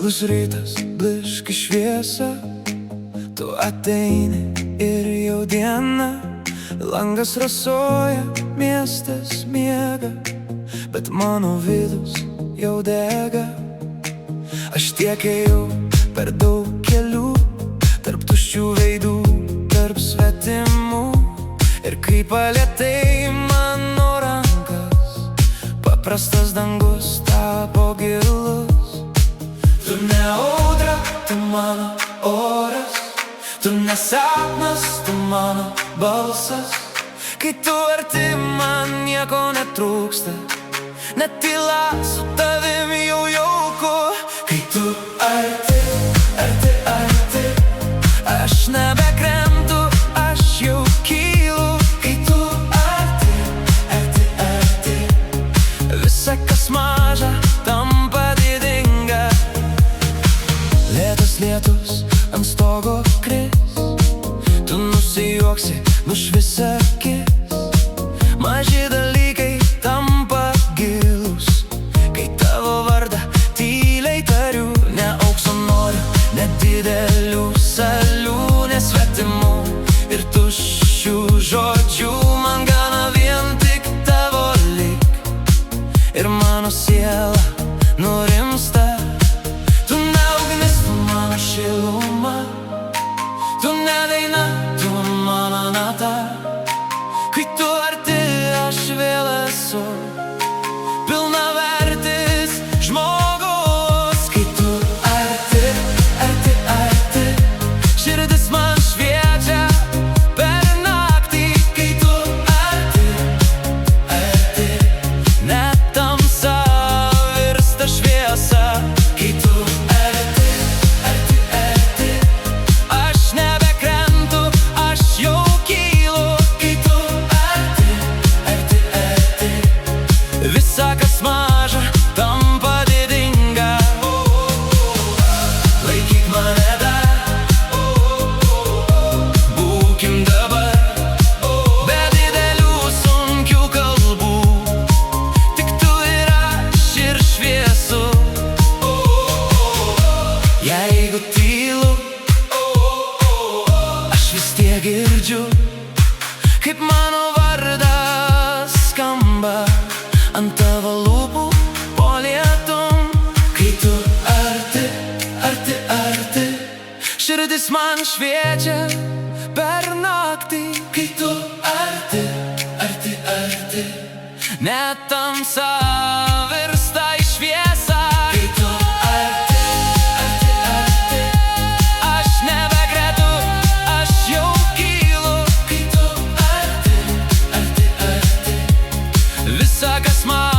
Ilgus rytas, bliški šviesa, tu ateini ir jau diena. Langas rasoja, miestas miega, bet mano vidus jau dega. Aš tiek ėjau per daug kelių, tarp tuščių veidų, tarp svetimų. Ir kai palietai mano rankas, paprastas dangus tapo gilus. Tu ne audra, tu mano oras, tu ne sapnas, tu mano balsas. Kai tu arti, man nieko netrūksta, net tyla su tavim jau jauku. Kai tu arti, arti, arti, aš nebekrentu, aš jau kylu. Kai tu arti, arti, arti, visa kas maža tampa didinga. Lėtas lietus ant stogo kris, tu nusijuoksi, nušvis akis. Maži dalykai tampa gilus, kai tavo vardą tyliai tariu. Ne aukso noriu, ne didelių salių, ne svetimų ir tuščių žodžių. Man gana vien tik tavo lyg, ir mano siela nurimsta. Tu ne ugnis, tu mano šiluma, tu ne daina, tu mano nata. Kai tu arti, aš vėl esu pilnavertis žmogus. Kai tu arti, arti, arti, širdis man šviečia per naktį. Kai tu arti, arti, net tamsa virsta šviesa. Kai tu arti, arti, arti, aš nebekrentu, aš jau kylu. Kai tu arti, arti, arti, visa kas maža tampa didinga. Laikyk mane dar, būkim dabar, be didelių sunkių kalbų. Tik tu ir aš ir šviesu. Jeigu tylu, aš vis tiek girdžiu, kaip mano vardas skamba ant tavo lūpų po lietum. Kai tu arti, arti, arti, širdis man šviečia per naktį. Kai tu arti, arti, arti, net tamsa virsta į šviesą. Kai tu arti, arti, arti, aš nebekrentu, aš jau kylu. Kai tu arti, arti, arti, visa kas man